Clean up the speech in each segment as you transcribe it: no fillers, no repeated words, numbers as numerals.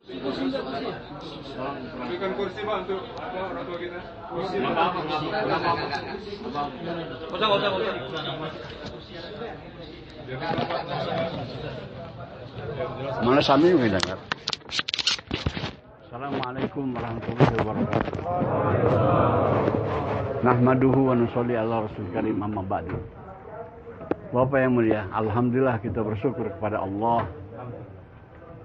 Berikan kursi Pak untuk orang tua kita. Kursi. Mana sami mendengar. Assalamualaikum warahmatullahi wabarakatuh. Nahmaduhu wa nusolli ala rasul karim amma ba'du. Bapak yang mulia, alhamdulillah kita bersyukur kepada Allah.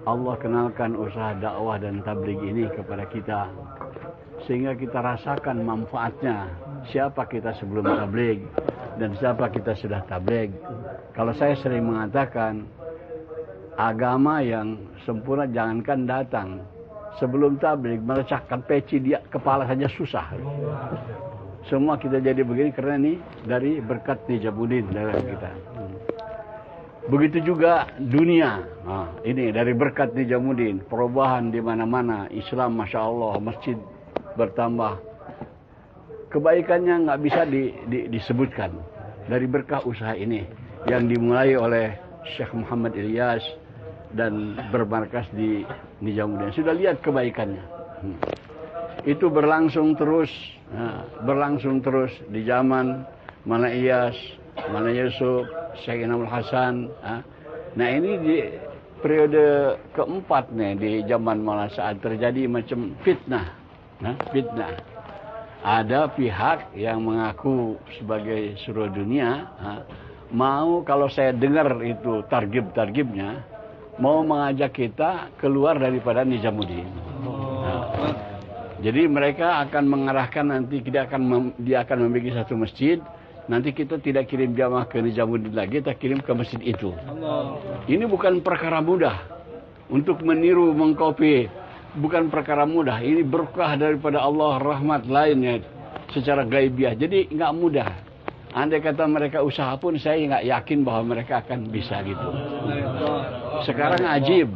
Allah kenalkan usaha dakwah dan tabligh ini kepada kita sehingga kita rasakan manfaatnya. Siapa kita sebelum tabligh dan siapa kita sudah tabligh. Kalau saya sering mengatakan agama yang sempurna jangankan datang, sebelum tabligh melecahkan peci dia kepala saja susah. Semua kita jadi begini karena ini dari berkat Nijamuddin dalam kita. Begitu juga dunia. Nah, ini dari berkat Nijamuddin, perubahan di mana-mana, Islam Masya Allah, masjid bertambah. Kebaikannya nggak bisa disebutkan dari berkah usaha ini yang dimulai oleh Syekh Muhammad Ilyas dan bermarkas di Nijamuddin. Sudah lihat kebaikannya. Itu berlangsung terus di zaman mana Iyas, mana Yusuf, Syekh Inamul Hasan. Nah ini di periode keempat nih di zaman Maulana Sa'ad terjadi macam fitnah. Fitnah. Ada pihak yang mengaku sebagai seluruh dunia mau kalau saya dengar itu targib-targibnya mau mengajak kita keluar daripada Nijamuddin. Jadi mereka akan mengarahkan nanti dia akan membuat satu masjid. Nanti kita tidak kirim jamaah ke Nijamuddin lagi, kita kirim ke masjid itu. Ini bukan perkara mudah untuk meniru, mengkopi. Bukan perkara mudah. Ini berkah daripada Allah, rahmat lainnya secara gaibiah. Jadi nggak mudah. Andai kata mereka usaha pun saya nggak yakin bahwa mereka akan bisa gitu. Sekarang ajib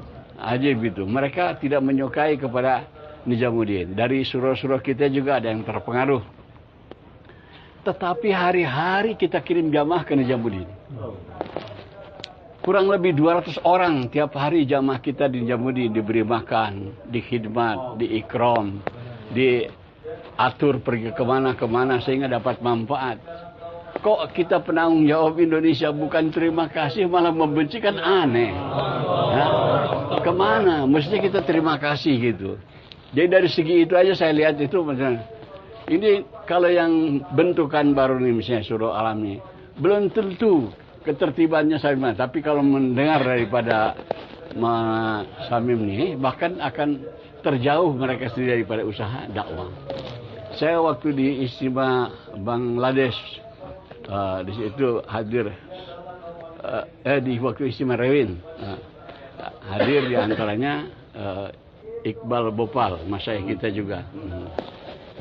itu. Mereka tidak menyukai kepada Nijamuddin. Dari surah-surah kita juga ada yang terpengaruh. Tetapi hari-hari kita kirim jamaah ke Nijamuddin. Kurang lebih 200 orang tiap hari jamaah kita di Nijamuddin diberi makan, dikhidmat, diikram, diatur pergi kemana-kemana sehingga dapat manfaat. Kok kita penanggung jawab Indonesia bukan terima kasih malah membenci kan aneh. Kemana? Mestinya kita terima kasih gitu. Jadi dari segi itu aja saya lihat itu misalnya. Ini kalau yang bentukan baru nih misalnya Surah Alam ini belum tentu ketertibannya sama. Tapi kalau mendengar daripada Samim ini bahkan akan terjauh mereka sendiri daripada usaha dakwah. Saya waktu di Istimewa Bangladesh di situ hadir di waktu Istimewa Rewin hadir di antaranya Iqbal Bopal, masyayikh kita juga.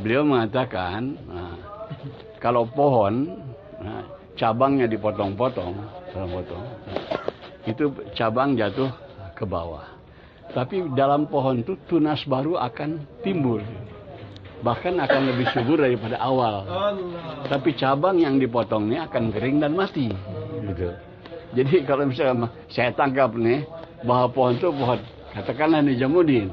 Beliau mengatakan, kalau pohon cabangnya dipotong-potong, itu cabang jatuh ke bawah. Tapi dalam pohon itu tunas baru akan timbul. Bahkan akan lebih subur daripada awal. Tapi cabang yang dipotongnya akan kering dan mati. Gitu. Jadi kalau misalnya saya tangkap nih, bahwa pohon itu pohon, katakanlah Nijamuddin.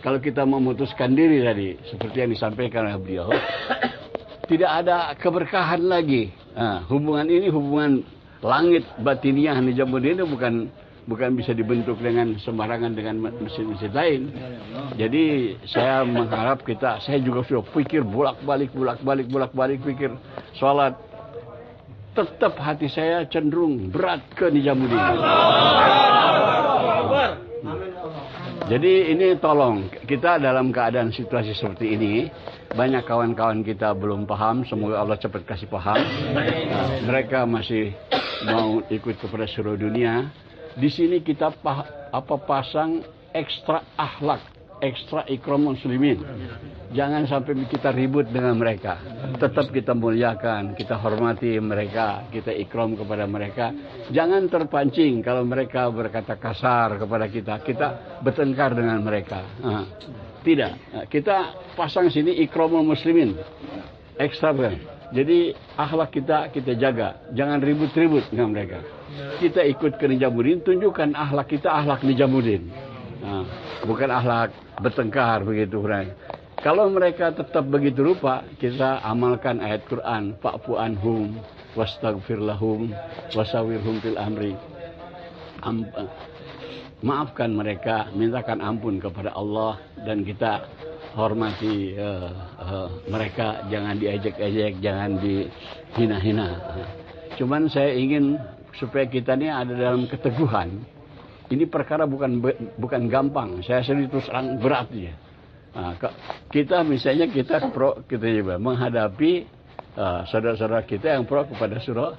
Kalau kita memutuskan diri tadi, seperti yang disampaikan oleh beliau, tidak ada keberkahan lagi. Hubungan ini hubungan langit batiniah Nijamuddin itu bukan bisa dibentuk dengan sembarangan dengan masjid-masjid lain. Jadi saya mengharap saya juga sudah pikir bolak-balik pikir sholat. Tetap hati saya cenderung berat ke Nijamuddin. Jadi ini tolong, kita dalam keadaan situasi seperti ini, banyak kawan-kawan kita belum paham, semoga Allah cepat kasih paham. Mereka masih mau ikut kepada seluruh dunia. Di sini kita pasang ekstra akhlak, ekstra ikram muslimin. Jangan sampai kita ribut dengan mereka. Tetap kita muliakan, kita hormati mereka, kita ikram kepada mereka. Jangan terpancing kalau mereka berkata kasar kepada kita bertengkar dengan mereka. Tidak, kita pasang sini ikramul muslimin, ekstra. Jadi akhlak kita jaga, jangan ribut-ribut dengan mereka. Kita ikut ke Nijamuddin, tunjukkan akhlak kita akhlak Nijamuddin. Bukan akhlak bertengkar begitu. Kalau mereka tetap begitu rupa, kita amalkan ayat Quran, fa'fu anhum wastaghfir lahum wasawirhum fil amri. Maafkan mereka, mintakan ampun kepada Allah, dan kita hormati mereka, jangan diejek-ejek, jangan dihina-hina. Cuman saya ingin supaya kita ini ada dalam keteguhan. Ini perkara bukan gampang. Saya sendiri terus terang berat ya. Kita misalnya kita juga menghadapi saudara-saudara kita yang pro kepada surah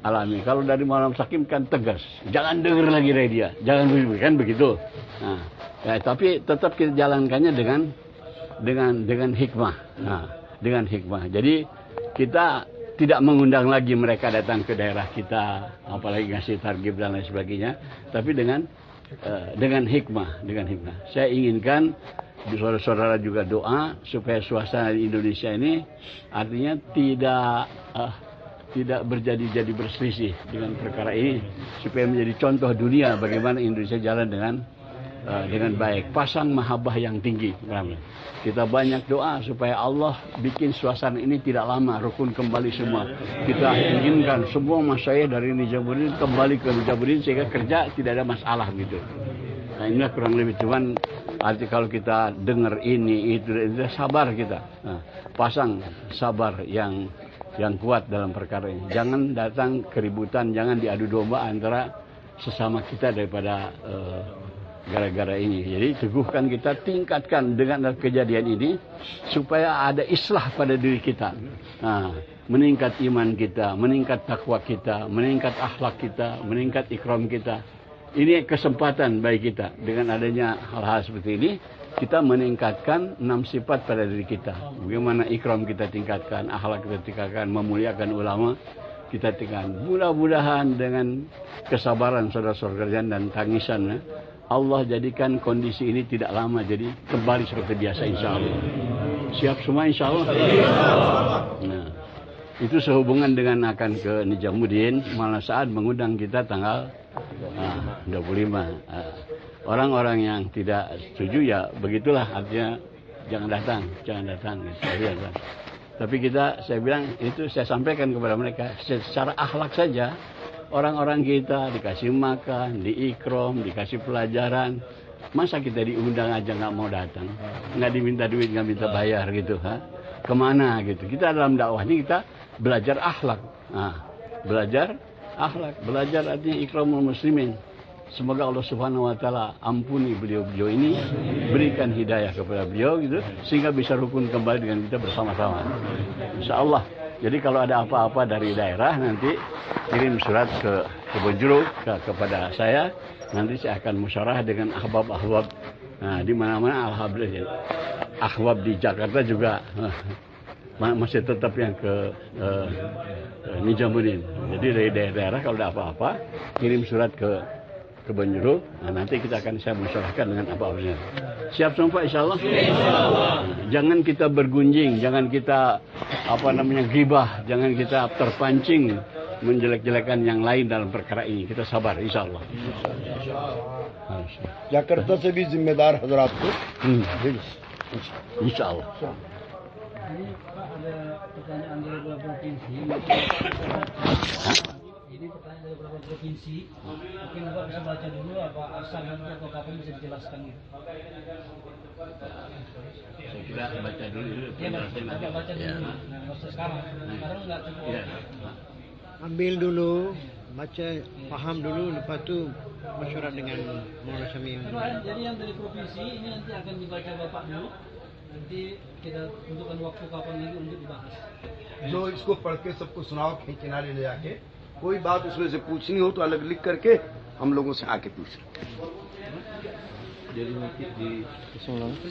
alami. Kalau dari Maulana Sakim kan tegas, jangan dengar lagi dari dia, jangan kan begitu. Tapi tetap kita jalankannya dengan hikmah. Dengan hikmah. Jadi kita tidak mengundang lagi mereka datang ke daerah kita, apalagi ngasih targib dan lain sebagainya, tapi dengan hikmah, Saya inginkan saudara-saudara juga doa supaya suasana di Indonesia ini artinya tidak berjadi berselisih dengan perkara ini, supaya menjadi contoh dunia bagaimana Indonesia jalan dengan baik. Pasang mahabbah yang tinggi. Kita banyak doa supaya Allah bikin suasana ini tidak lama, rukun kembali semua. Kita inginkan semua masyayikh dari Nijamuddin kembali ke Nijamuddin sehingga kerja tidak ada masalah gitu. Nah, inilah kurang lebih, cuman arti kalau kita dengar ini itu sabar kita. Pasang sabar yang kuat dalam perkara ini. Jangan datang keributan, jangan diadu domba antara sesama kita daripada gara-gara ini. Jadi teguhkan kita, tingkatkan dengan kejadian ini supaya ada islah pada diri kita. Meningkat iman kita, meningkat takwa kita, meningkat akhlak kita, meningkat ikram kita. Ini kesempatan bagi kita. Dengan adanya hal-hal seperti ini, kita meningkatkan 6 sifat pada diri kita. Bagaimana ikram kita tingkatkan, akhlak kita tingkatkan, memuliakan ulama kita tingkatkan. Mudah-mudahan dengan kesabaran saudara-saudara dan tangisan, Allah jadikan kondisi ini tidak lama, jadi kembali seperti biasa insya Allah. Siap semua insya Allah? Nah, itu sehubungan dengan akan ke Nijamuddin, malah saat mengundang kita tanggal 25. Orang-orang yang tidak setuju ya begitulah, artinya jangan datang. Gitu. Tapi saya bilang itu saya sampaikan kepada mereka secara akhlak saja. Orang-orang kita dikasih makan, diikram, dikasih pelajaran. Masa kita diundang aja nggak mau datang? Nggak diminta duit, nggak minta bayar gitu. Kemana gitu? Kita dalam dakwah ini kita belajar akhlak. Belajar akhlak. Belajar artinya ikramul muslimin. Semoga Allah Subhanahu wa taala ampuni beliau-beliau ini, berikan hidayah kepada beliau gitu, sehingga bisa rukun kembali dengan kita bersama-sama. Insyaallah. Jadi kalau ada apa-apa dari daerah nanti kirim surat ke Bonjero kepada saya. Nanti saya akan musyawarah dengan ahbab-ahbab. Nah, di mana-mana alhamdulillah. Ahbab di Jakarta juga masih tetap yang ke Nijamuddin. Jadi dari daerah kalau ada apa-apa kirim surat ke Bonjero. Nah, nanti saya musyawarahkan dengan apa-apanya. Siap semua insyaallah? Jangan kita bergunjing, jangan kita ghibah, jangan kita terpancing menjelek-jelekan yang lain dalam perkara ini. Kita sabar insyaallah. Jakarta se bhi zimmedar Hazrat ko. Insyaallah. Ini Pak ada pertanyaan dari beberapa provinsi. Ini pertanyaan dari beberapa provinsi. Mungkin Bapak bisa baca dulu apa asal nanti atau kapan bisa dijelaskan gitu. Saya kira baca dulu. Ya, baca dulu. Nah, nggak usah sekarang. Sekarang nggak cukup. Ya. Ambil dulu, baca, paham dulu, lepas tu masyarakat dengan Maulana Syamim. Jadi yang dari provinsi ini nanti akan dibaca Bapak dulu. Nanti kita tentukan waktu kapan lagi untuk dibahas. जो इसको पढ़ के सबको सुनाओ किनारे ले जाके, कोई बात उसमें से पूछनी हो तो अलग लिख करके हम लोगों से आके पूछ।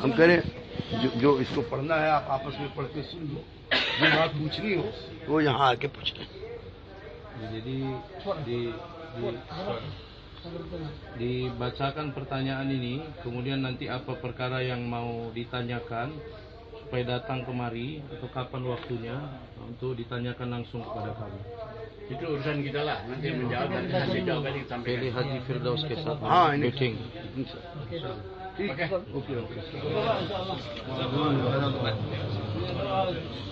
हम कह रहे जो इसको पढ़ना है आप आपस में पढ़ के सुन लो, जो बात पूछनी हो वो यहाँ आके पूछ लें। Jadi dibacakan pertanyaan ini, kemudian nanti apa perkara yang mau ditanyakan supaya datang kemari atau kapan waktunya untuk ditanyakan langsung kepada kami. Itu urusan kita lah, nanti menjawab dan nanti jawabannya disampaikan. Pilih Haji Firdaus ke saat हाँ meeting. ini ठीक है, okay okay. Insya Allah.